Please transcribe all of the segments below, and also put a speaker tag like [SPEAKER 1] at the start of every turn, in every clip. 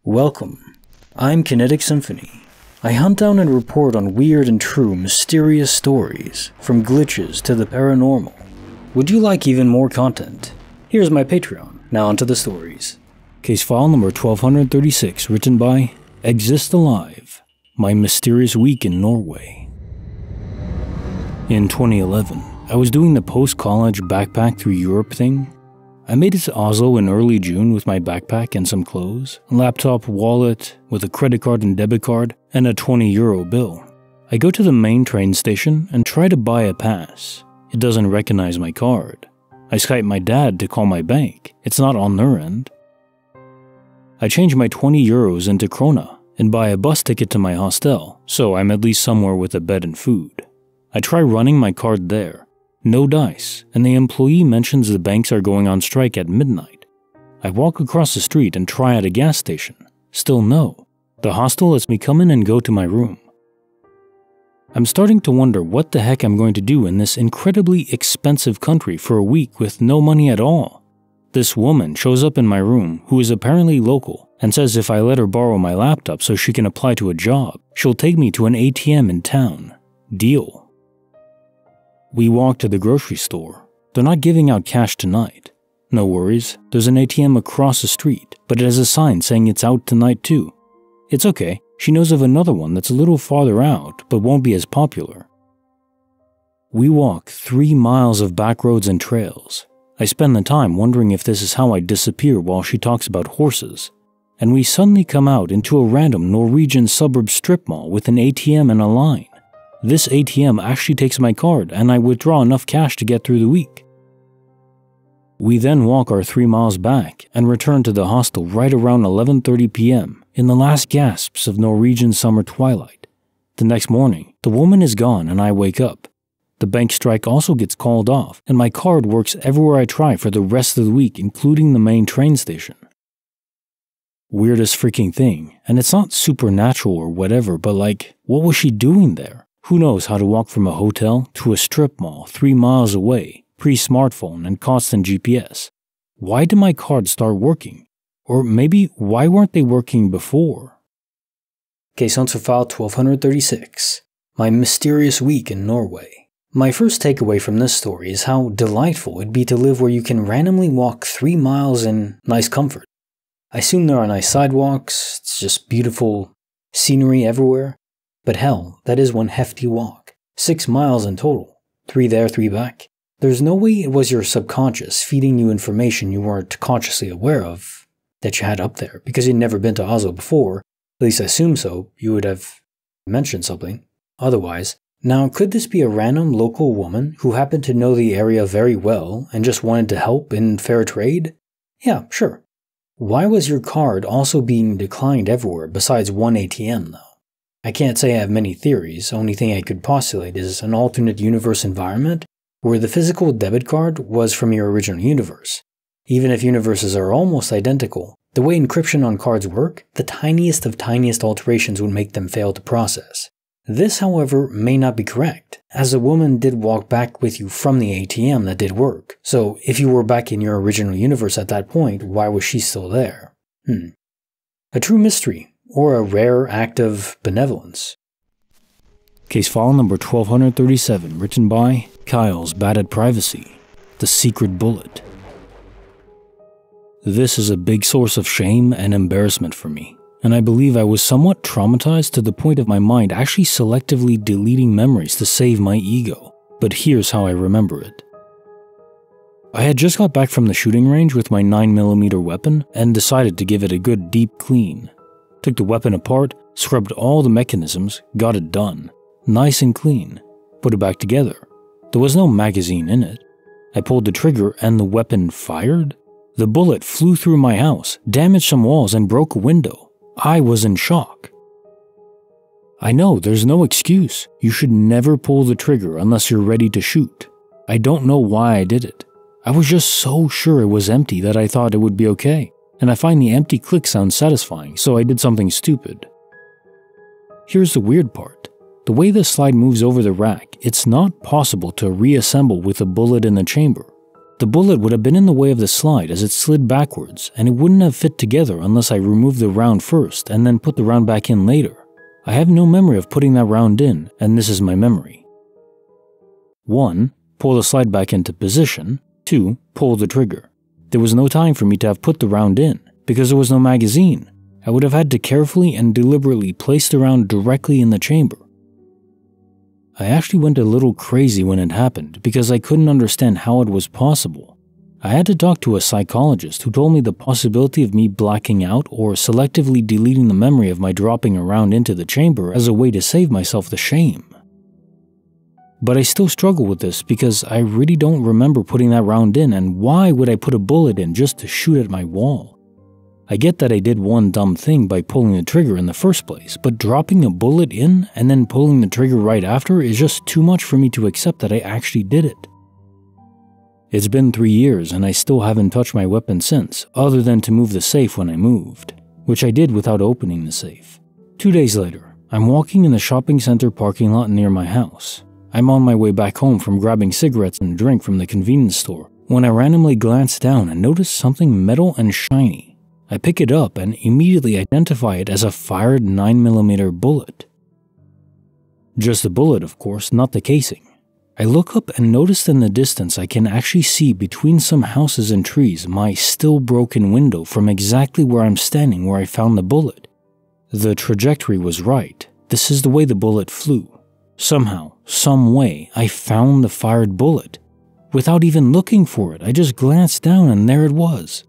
[SPEAKER 1] Welcome. I'm Kinetic Symphony. I hunt down and report on weird and true mysterious stories, from glitches to the paranormal. Would you like even more content? Here's my Patreon. Now onto the stories. Case file number 1236, written by Existalive, My Mysterious Week in Norway. In 2011, I was doing the post-college backpack through Europe thing. I made it to Oslo in early June with my backpack and some clothes, a laptop, wallet, with a credit card and debit card, and a €20 bill. I go to the main train station and try to buy a pass. It doesn't recognize my card. I Skype my dad to call my bank. It's not on their end. I change my €20 into krona and buy a bus ticket to my hostel, so I'm at least somewhere with a bed and food. I try running my card there. No dice, and the employee mentions the banks are going on strike at midnight. I walk across the street and try at a gas station. Still no. The hostel lets me come in and go to my room. I'm starting to wonder what the heck I'm going to do in this incredibly expensive country for a week with no money at all. This woman shows up in my room, who is apparently local, and says if I let her borrow my laptop so she can apply to a job, she'll take me to an ATM in town. Deal. We walk to the grocery store. They're not giving out cash tonight. No worries, there's an ATM across the street, but it has a sign saying it's out tonight too. It's okay, she knows of another one that's a little farther out, but won't be as popular. We walk 3 miles of back roads and trails. I spend the time wondering if this is how I disappear while she talks about horses. And we suddenly come out into a random Norwegian suburb strip mall with an ATM and a line. This ATM actually takes my card and I withdraw enough cash to get through the week. We then walk our 3 miles back and return to the hostel right around 11:30 p.m. in the last gasps of Norwegian summer twilight. The next morning, the woman is gone and I wake up. The bank strike also gets called off and my card works everywhere I try for the rest of the week, including the main train station. Weirdest freaking thing, and it's not supernatural or whatever, but like, what was she doing there? Who knows how to walk from a hotel to a strip mall 3 miles away, pre-smartphone and constant GPS? Why did my cards start working? Or maybe why weren't they working before? Case answer file 1236. My Mysterious Week in Norway. My first takeaway from this story is how delightful it'd be to live where you can randomly walk 3 miles in nice comfort. I assume there are nice sidewalks, it's just beautiful scenery everywhere. But hell, that is one hefty walk. 6 miles in total. 3 there, 3 back. There's no way it was your subconscious feeding you information you weren't consciously aware of that you had up there, because you'd never been to Oslo before. At least I assume so. You would have mentioned something. Otherwise. Now, could this be a random local woman who happened to know the area very well and just wanted to help in fair trade? Yeah, sure. Why was your card also being declined everywhere besides one ATM though? I can't say I have many theories. The only thing I could postulate is an alternate universe environment where the physical debit card was from your original universe. Even if universes are almost identical, the way encryption on cards work, the tiniest of tiniest alterations would make them fail to process. This, however, may not be correct, as the woman did walk back with you from the ATM that did work. So if you were back in your original universe at that point, why was she still there? A true mystery. Or a rare act of benevolence. Case file number 1237, written by kylesbadatprivacy, The Secret Bullet. This is a big source of shame and embarrassment for me, and I believe I was somewhat traumatized to the point of my mind actually selectively deleting memories to save my ego, but here's how I remember it. I had just got back from the shooting range with my 9mm weapon and decided to give it a good deep clean. Took the weapon apart, scrubbed all the mechanisms, got it done. Nice and clean. Put it back together. There was no magazine in it. I pulled the trigger and the weapon fired. The bullet flew through my house, damaged some walls and broke a window. I was in shock. I know there's no excuse. You should never pull the trigger unless you're ready to shoot. I don't know why I did it. I was just so sure it was empty that I thought it would be okay. And I find the empty click sound satisfying, so I did something stupid. Here's the weird part. The way the slide moves over the rack, it's not possible to reassemble with a bullet in the chamber. The bullet would have been in the way of the slide as it slid backwards, and it wouldn't have fit together unless I removed the round first and then put the round back in later. I have no memory of putting that round in, and this is my memory. 1. Pull the slide back into position. 2. Pull the trigger. There was no time for me to have put the round in, because there was no magazine. I would have had to carefully and deliberately place the round directly in the chamber. I actually went a little crazy when it happened because I couldn't understand how it was possible. I had to talk to a psychologist who told me the possibility of me blacking out or selectively deleting the memory of my dropping a round into the chamber as a way to save myself the shame. But I still struggle with this because I really don't remember putting that round in, and why would I put a bullet in just to shoot at my wall? I get that I did one dumb thing by pulling the trigger in the first place, but dropping a bullet in and then pulling the trigger right after is just too much for me to accept that I actually did it. It's been 3 years and I still haven't touched my weapon since, other than to move the safe when I moved, which I did without opening the safe. 2 days later, I'm walking in the shopping center parking lot near my house. I'm on my way back home from grabbing cigarettes and a drink from the convenience store when I randomly glance down and notice something metal and shiny. I pick it up and immediately identify it as a fired 9mm bullet. Just a bullet, of course, not the casing. I look up and notice in the distance I can actually see between some houses and trees my still broken window from exactly where I'm standing where I found the bullet. The trajectory was right. This is the way the bullet flew. Somehow, some way, I found the fired bullet. Without even looking for it, I just glanced down and there it was.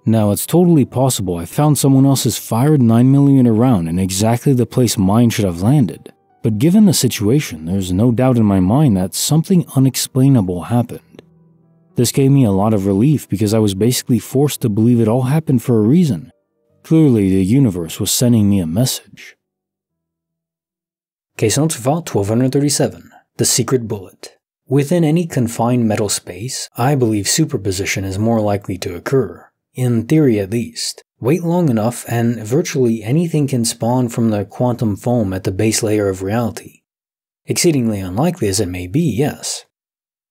[SPEAKER 1] Now, it's totally possible I found someone else's fired 9mm round in exactly the place mine should have landed, but given the situation, there's no doubt in my mind that something unexplainable happened. This gave me a lot of relief because I was basically forced to believe it all happened for a reason. Clearly, the universe was sending me a message. Case notes file 1237, The Secret Bullet. Within any confined metal space, I believe superposition is more likely to occur. In theory at least. Wait long enough and virtually anything can spawn from the quantum foam at the base layer of reality. Exceedingly unlikely as it may be, yes.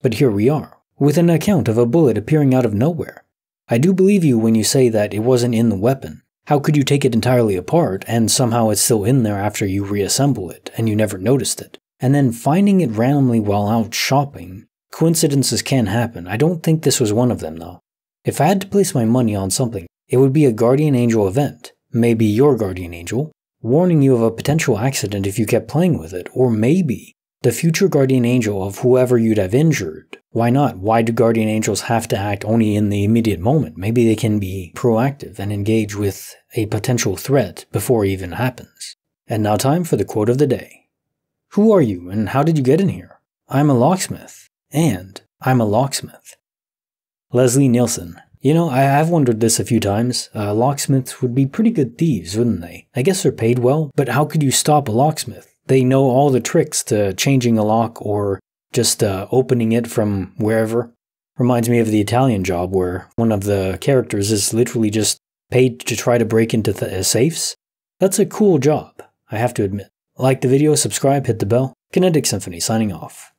[SPEAKER 1] But here we are, with an account of a bullet appearing out of nowhere. I do believe you when you say that it wasn't in the weapon. How could you take it entirely apart and somehow it's still in there after you reassemble it and you never noticed it? And then finding it randomly while out shopping. Coincidences can happen. I don't think this was one of them though. If I had to place my money on something, it would be a guardian angel event, maybe your guardian angel, warning you of a potential accident if you kept playing with it, or maybe the future guardian angel of whoever you'd have injured. Why not? Why do guardian angels have to act only in the immediate moment? Maybe they can be proactive and engage with a potential threat before it even happens. And now time for the quote of the day. Who are you and how did you get in here? I'm a locksmith. And I'm a locksmith. Leslie Nielsen. You know, I've wondered this a few times. Locksmiths would be pretty good thieves, wouldn't they? I guess they're paid well, but how could you stop a locksmith? They know all the tricks to changing a lock or just opening it from wherever. Reminds me of the Italian Job where one of the characters is literally just paid to try to break into safes. That's a cool job, I have to admit. Like the video, subscribe, hit the bell. Kinetic Symphony signing off.